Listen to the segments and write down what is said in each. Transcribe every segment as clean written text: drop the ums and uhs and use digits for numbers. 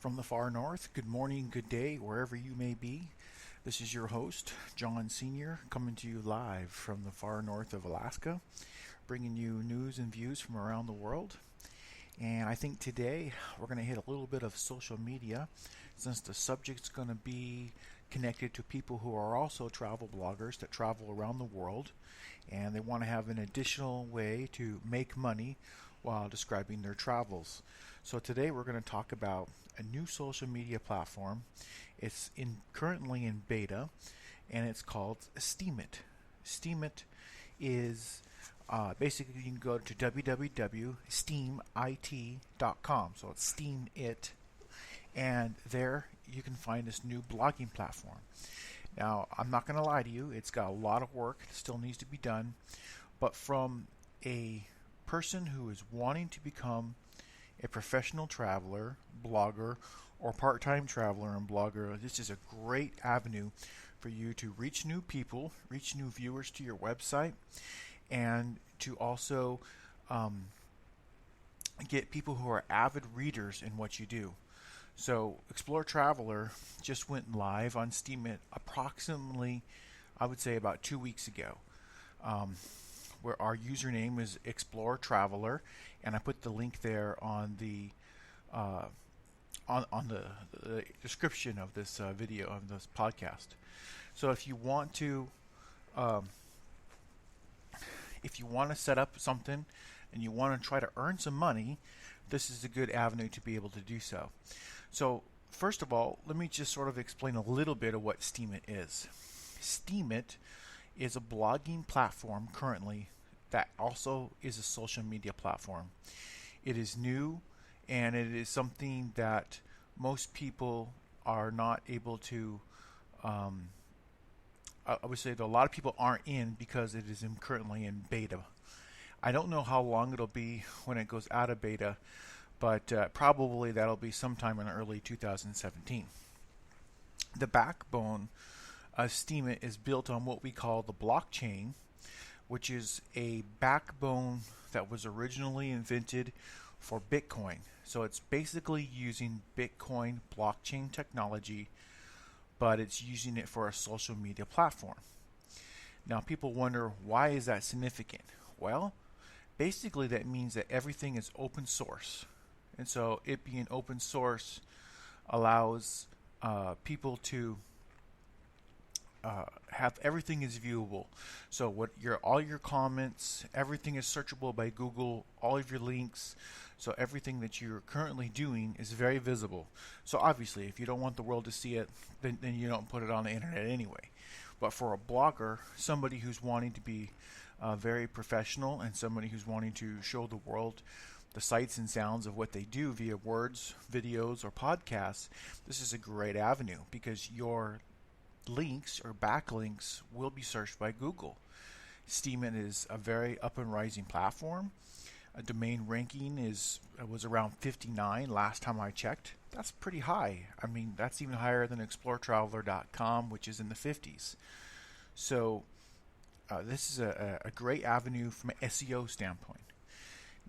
From the far north, good morning, good day, wherever you may be. This is your host, John Sr., coming to you live from the far north of Alaska, bringing you news and views from around the world. And I think today we're going to hit a little bit of social media, since the subject's going to be connected to people who are also travel bloggers that travel around the world, and they want to have an additional way to make money while describing their travels. So today we're going to talk about a new social media platform. It's currently in beta, and it's called Steemit. Steemit is basically, you can go to www.steemit.com. So it's Steemit, and there you can find this new blogging platform. Now, I'm not going to lie to you, it's got a lot of work that still needs to be done, but from a person who is wanting to become a professional traveler, blogger, or part-time traveler and blogger, this is a great avenue for you to reach new people, reach new viewers to your website, and to also get people who are avid readers in what you do. So ExploreTraveler just went live on Steemit approximately, I would say, about 2 weeks ago. Where our username is ExploreTraveler, and I put the link there on the the description of this video, of this podcast. So if you want to set up something and you want to try to earn some money, this is a good avenue to be able to do so. So first of all, let me just sort of explain a little bit of what Steemit is. Steemit is a blogging platform currently that also is a social media platform. It is new, and it is something that most people are not able to, I would say that a lot of people aren't in because it is currently in beta. I don't know how long it'll be when it goes out of beta, but probably that'll be sometime in early 2017. The backbone of Steemit is built on what we call the blockchain, which is a backbone that was originally invented for Bitcoin. So it's basically using Bitcoin blockchain technology, but it's using it for a social media platform. Now people wonder, why is that significant? Well, basically that means that everything is open source. And so it being open source allows people to have everything is viewable. So all your comments, everything is searchable by Google, all of your links. So everything that you're currently doing is very visible. So obviously, if you don't want the world to see it, then you don't put it on the internet anyway. But for a blogger, somebody who's wanting to be very professional, and somebody who's wanting to show the world the sights and sounds of what they do via words, videos, or podcasts, this is a great avenue because your links or backlinks will be searched by Google. Steemit is a very up and rising platform. A domain ranking was around 59 last time I checked. That's pretty high. I mean, that's even higher than ExploreTraveler.com, which is in the 50s. So this is a great avenue from an SEO standpoint.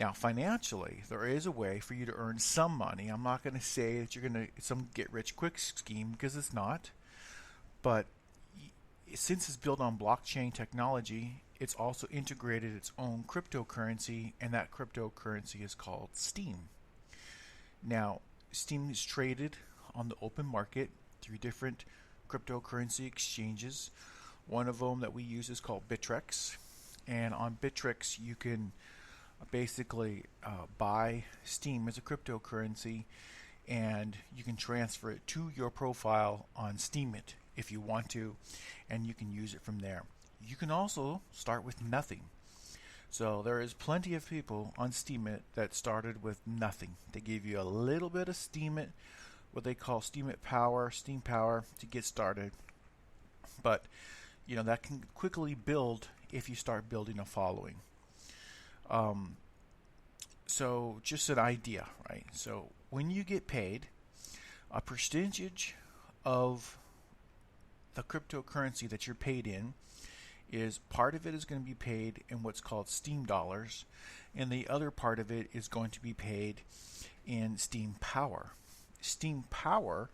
Now, financially, there is a way for you to earn some money. I'm not going to say that you're going to some get-rich-quick scheme, because it's not. But since it's built on blockchain technology, it's also integrated its own cryptocurrency, and that cryptocurrency is called Steem. Now, Steem is traded on the open market through different cryptocurrency exchanges. One of them that we use is called Bittrex, and on Bittrex you can basically buy Steem as a cryptocurrency, and you can transfer it to your profile on Steemit if you want to, and you can use it from there. You can also start with nothing. So there is plenty of people on Steemit that started with nothing. They give you a little bit of Steemit, what they call Steemit power, Steam power, to get started. But you know, that can quickly build if you start building a following. So just an idea, right? So when you get paid, a percentage of the cryptocurrency that you're paid in is part of it is going to be paid in what's called Steem dollars, and the other part of it is going to be paid in Steam power. Steam power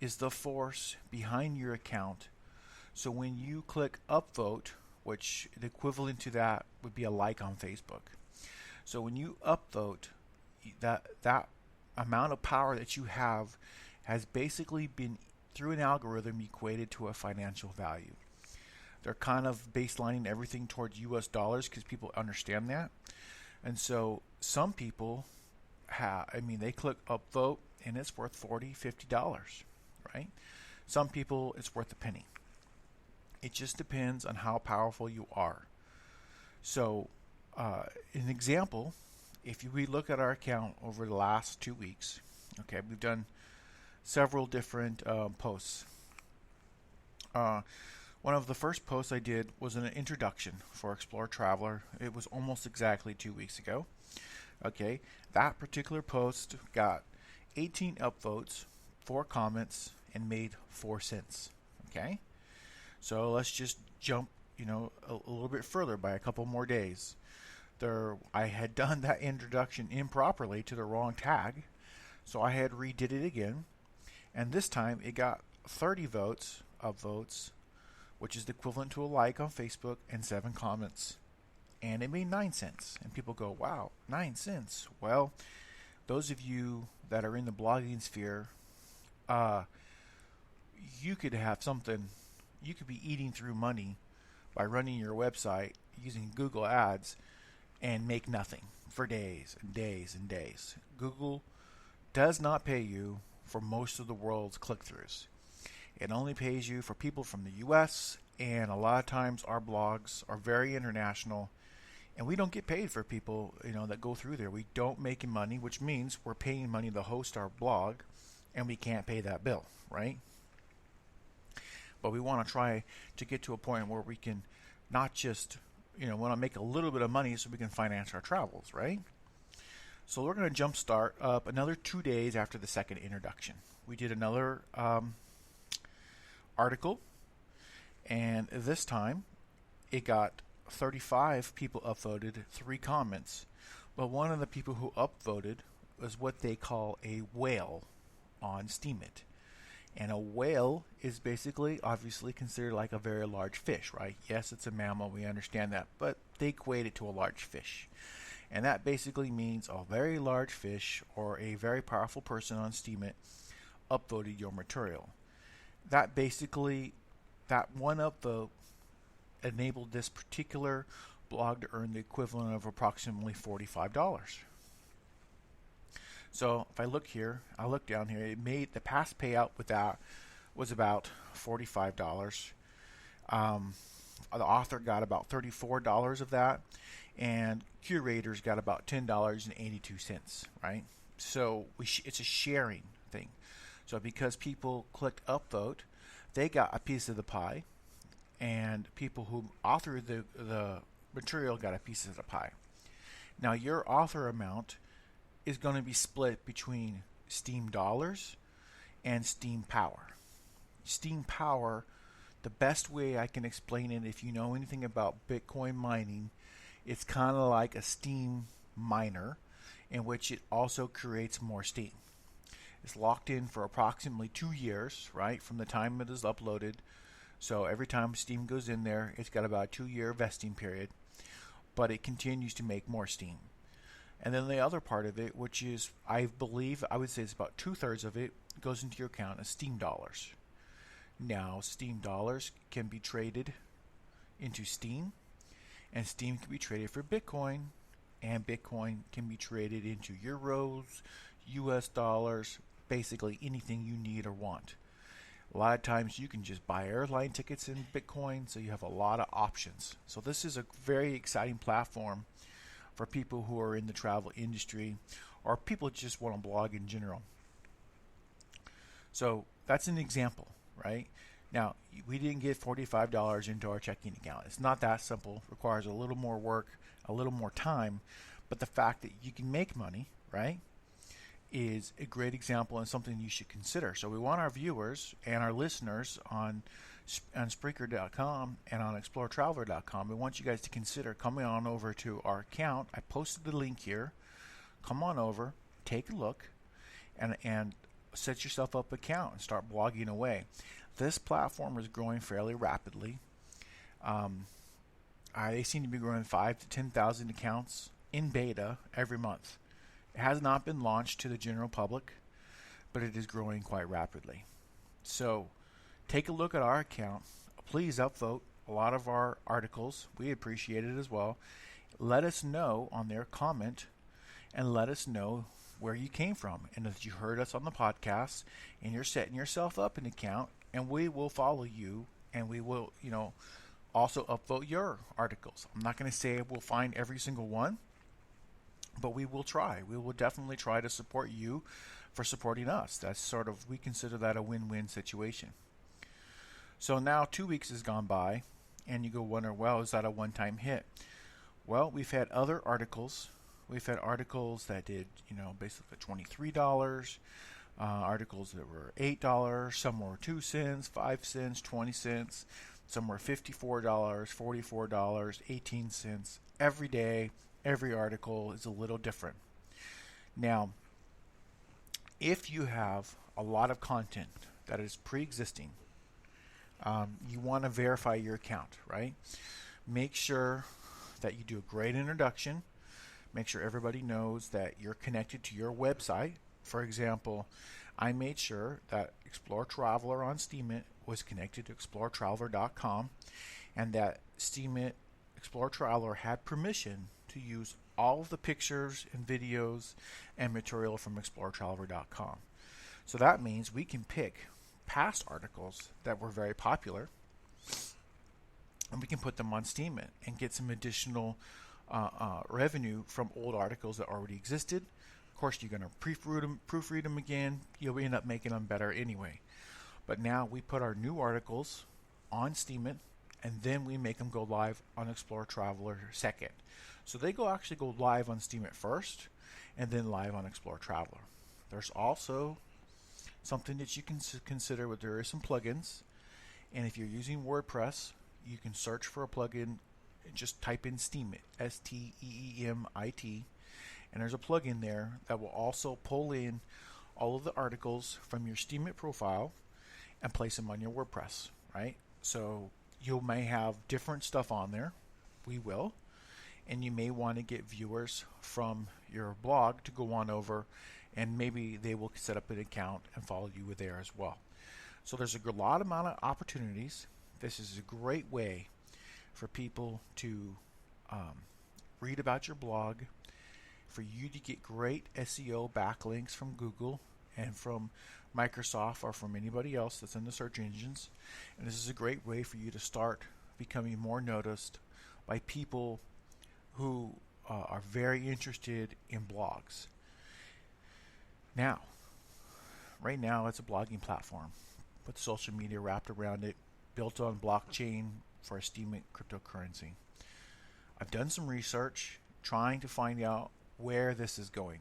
is the force behind your account. So when you click upvote, which the equivalent to that would be a like on Facebook. So when you upvote, that amount of power that you have has basically been, through an algorithm, equated to a financial value. They're kind of baselining everything towards US dollars because people understand that. And so some people they click upvote and it's worth $40, $50, right? Some people it's worth a penny. It just depends on how powerful you are. So an example, if we look at our account over the last 2 weeks, okay, we've done several different posts. One of the first posts I did was an introduction for ExploreTraveler. It was almost exactly 2 weeks ago. Okay, that particular post got 18 upvotes, 4 comments, and made 4 cents. Okay, so let's just jump, a little bit further by a couple more days. I had done that introduction improperly to the wrong tag, so I had redid it again, and this time it got 30 upvotes, which is the equivalent to a like on Facebook, and 7 comments, and it made 9 cents. And people go, wow, 9 cents. Well, those of you that are in the blogging sphere, you could have something, you could be eating through money by running your website using Google Ads and make nothing for days and days and days. Google does not pay you for most of the world's click-throughs. It only pays you for people from the US, and a lot of times our blogs are very international, and we don't get paid for people that go through there. We don't make money, which means we're paying money to host our blog, and we can't pay that bill, right? But we want to try to get to a point where we can not just want to make a little bit of money so we can finance our travels, right? So we're going to jump start up another 2 days after the second introduction. We did another article, and this time it got 35 people upvoted, 3 comments, but one of the people who upvoted was what they call a whale on Steemit. And a whale is basically, obviously, considered like a very large fish, right? Yes, it's a mammal, we understand that, but they equate it to a large fish. And that basically means a very large fish or a very powerful person on Steemit upvoted your material. That basically, that one upvote enabled this particular blog to earn the equivalent of approximately $45. So if I look here, I look down here, it made the past payout with that was about $45. The author got about $34 of that, and curators got about $10.82, right? So it's a sharing thing. So because people clicked upvote, they got a piece of the pie, and people who authored the material got a piece of the pie. Now your author amount is going to be split between Steem dollars and Steam power. Steam power, the best way I can explain it, if you know anything about Bitcoin mining, it's kind of like a Steam miner, in which it also creates more Steam. It's locked in for approximately 2 years, right, from the time it is uploaded. So every time Steam goes in there, it's got about a 2-year vesting period, but it continues to make more Steam. And then the other part of it, which is, I would say it's about 2/3 of it, goes into your account as Steam dollars. Now, Steam dollars can be traded into Steam, and Steam can be traded for Bitcoin, and Bitcoin can be traded into euros, US dollars, basically anything you need or want. A lot of times you can just buy airline tickets in Bitcoin, so you have a lot of options. So this is a very exciting platform for people who are in the travel industry or people who just want to blog in general. So that's an example, right? Now, we didn't get $45 into our checking account. It's not that simple. It requires a little more work, a little more time, but the fact that you can make money, right, is a great example and something you should consider. So we want our viewers and our listeners on Spreaker.com and on ExploreTraveler.com. We want you guys to consider coming on over to our account. I posted the link here. Come on over, take a look, and set yourself up an account and start blogging away. This platform is growing fairly rapidly. They seem to be growing 5,000 to 10,000 accounts in beta every month. It has not been launched to the general public, but it is growing quite rapidly. So take a look at our account. Please upvote a lot of our articles. We appreciate it as well. Let us know on there, comment, and let us know where you came from and if you heard us on the podcast and you're setting yourself up an account, and we will follow you, and we will, also upvote your articles. I'm not going to say we'll find every single one, but we will try. We will definitely try to support you for supporting us. That's we consider that a win-win situation. So now 2 weeks has gone by, and you go wonder, well, is that a one-time hit? Well, we've had other articles. We've had articles that did, basically $23, articles that were $8, some were 2 cents, 5 cents, 20 cents, some were $54, $44, 18 cents. Every day, every article is a little different. Now, if you have a lot of content that is pre-existing, you want to verify your account, right? Make sure that you do a great introduction. Make sure everybody knows that you're connected to your website. For example, I made sure that ExploreTraveler on Steemit was connected to ExploreTraveler.com, and that Steemit ExploreTraveler had permission to use all of the pictures and videos and material from ExploreTraveler.com. So that means we can pick past articles that were very popular, and we can put them on Steemit and get some additional revenue from old articles that already existed. Of course, you're going to proofread them again. You'll end up making them better anyway. But now we put our new articles on Steemit, and then we make them go live on ExploreTraveler second. So they actually go live on Steemit first, and then live on ExploreTraveler. There's also something that you can consider where there are some plugins, and if you're using WordPress, you can search for a plugin. Just type in Steemit, Steemit, and there's a plugin there that will also pull in all of the articles from your Steemit profile and place them on your WordPress, right? So you may have different stuff on there. We will. And you may want to get viewers from your blog to go on over, and maybe they will set up an account and follow you there as well. So there's a lot amount of opportunities. This is a great way for people to read about your blog, for you to get great SEO backlinks from Google and from Microsoft or from anybody else that's in the search engines. And this is a great way for you to start becoming more noticed by people who are very interested in blogs. Now, right now it's a blogging platform with social media wrapped around it, built on blockchain for a Steemit cryptocurrency. I've done some research trying to find out where this is going.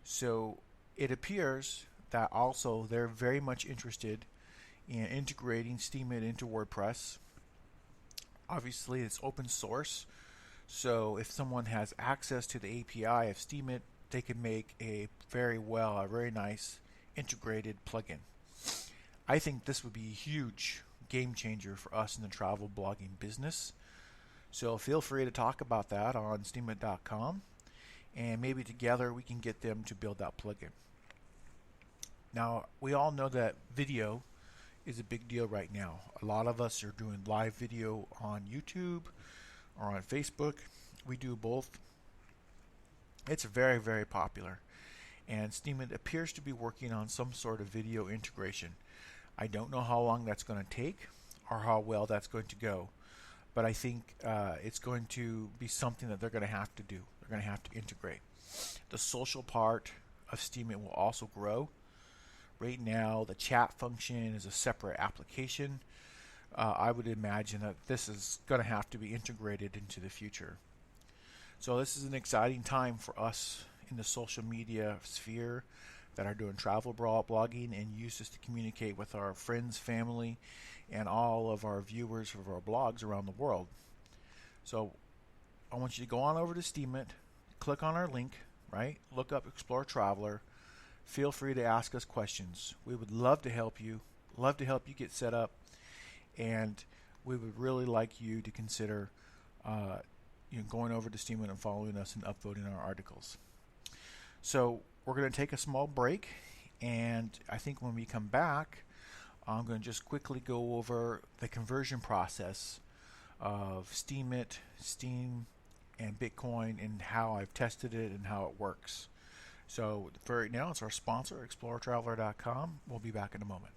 So it appears that also they're very much interested in integrating Steemit into WordPress. Obviously, it's open source, so if someone has access to the API of Steemit, they can make a very nice integrated plugin. I think this would be a huge game changer for us in the travel blogging business. So feel free to talk about that on Steemit.com, and maybe together we can get them to build that plugin. Now, we all know that video is a big deal right now. A lot of us are doing live video on YouTube or on Facebook. We do both. It's very, very popular. And Steemit appears to be working on some sort of video integration. I don't know how long that's going to take or how well that's going to go, but I think it's going to be something that they're going to have to do. They're going to have to integrate. The social part of Steemit will also grow. Right now, the chat function is a separate application. I would imagine that this is going to have to be integrated into the future. So this is an exciting time for us in the social media sphere that are doing travel blogging and use this to communicate with our friends, family, and all of our viewers of our blogs around the world. So I want you to go on over to Steemit, click on our link, right? Look up ExploreTraveler. Feel free to ask us questions. We would love to help you get set up, and we would really like you to consider going over to Steemit and following us and upvoting our articles. So we're going to take a small break, and I think when we come back, I'm going to just quickly go over the conversion process of Steemit, Steam, and Bitcoin, and how I've tested it and how it works. So for right now, it's our sponsor, ExploreTraveler.com. We'll be back in a moment.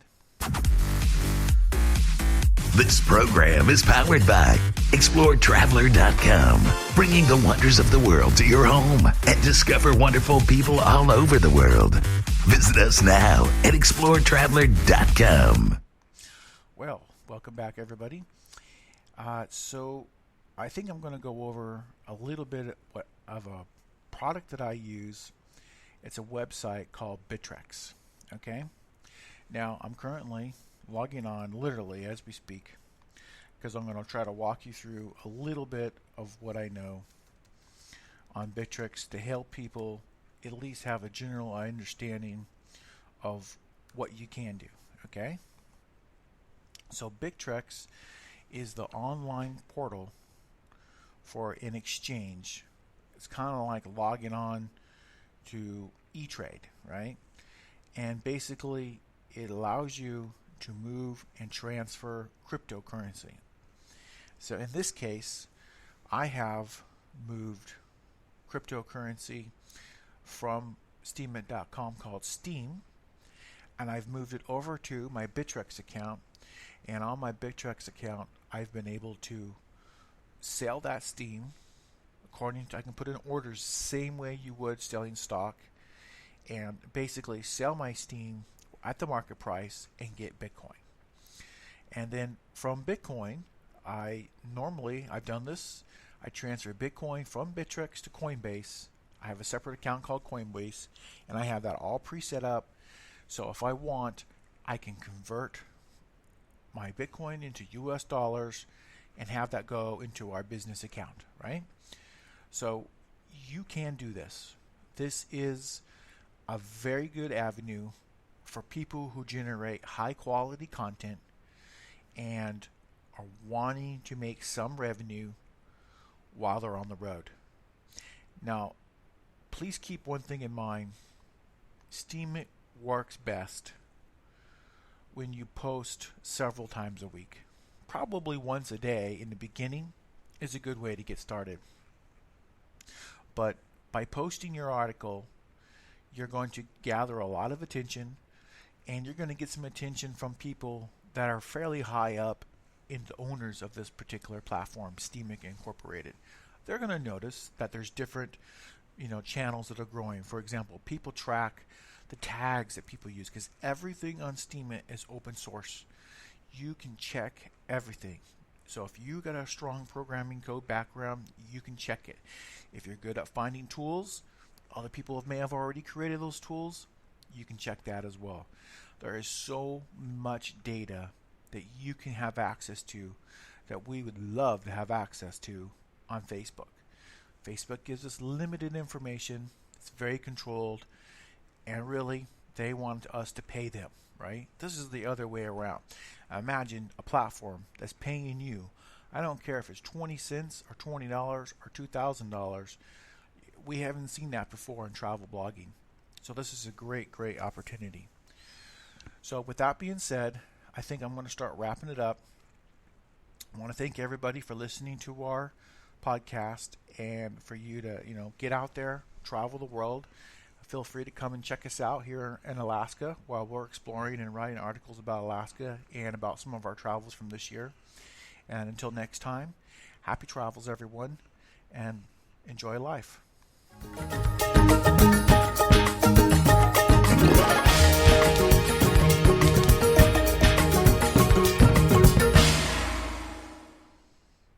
This program is powered by ExploreTraveler.com, bringing the wonders of the world to your home and discover wonderful people all over the world. Visit us now at ExploreTraveler.com. Well, welcome back, everybody. So I think I'm going to go over a little bit of a product that I use. It's a website called Bittrex. Okay. Now I'm currently logging on literally as we speak, because I'm going to try to walk you through a little bit of what I know on Bittrex to help people at least have a general understanding of what you can do. Okay. So Bittrex is the online portal for an exchange. It's kind of like logging on to E-Trade, right? And basically it allows you to move and transfer cryptocurrency. So in this case, I have moved cryptocurrency from Steemit.com called Steem, and I've moved it over to my Bittrex account, and on my Bittrex account I've been able to sell that Steem according to, I can put in orders same way you would selling stock, and basically sell my Steem at the market price and get Bitcoin. And then from Bitcoin, I've done this, I transfer Bitcoin from Bittrex to Coinbase. I have a separate account called Coinbase, and I have that all pre-set up. So if I want, I can convert my Bitcoin into US dollars and have that go into our business account, right? So you can do this. This is a very good avenue for people who generate high quality content and are wanting to make some revenue while they're on the road. Now, please keep one thing in mind. Steemit works best when you post several times a week. Probably once a day in the beginning is a good way to get started. But by posting your article, you're going to gather a lot of attention, and you're going to get some attention from people that are fairly high up in the owners of this particular platform, Steemit Incorporated. They're going to notice that there's different channels that are growing. For example, people track the tags that people use, because everything on Steemit is open source. You can check everything. So if you got a strong programming code background, you can check it. If you're good at finding tools, other people may have already created those tools, you can check that as well. There is so much data that you can have access to that we would love to have access to on Facebook. Facebook gives us limited information. It's very controlled, and really they want us to pay them, right? This is the other way around. Imagine a platform that's paying you. I don't care if it's 20 cents or $20 or $2,000. We haven't seen that before in travel blogging. So this is a great, great opportunity. So with that being said, I think I'm going to start wrapping it up. I want to thank everybody for listening to our podcast, and for you to, get out there, travel the world. Feel free to come and check us out here in Alaska while we're exploring and writing articles about Alaska and about some of our travels from this year. And until next time, happy travels, everyone, and enjoy life.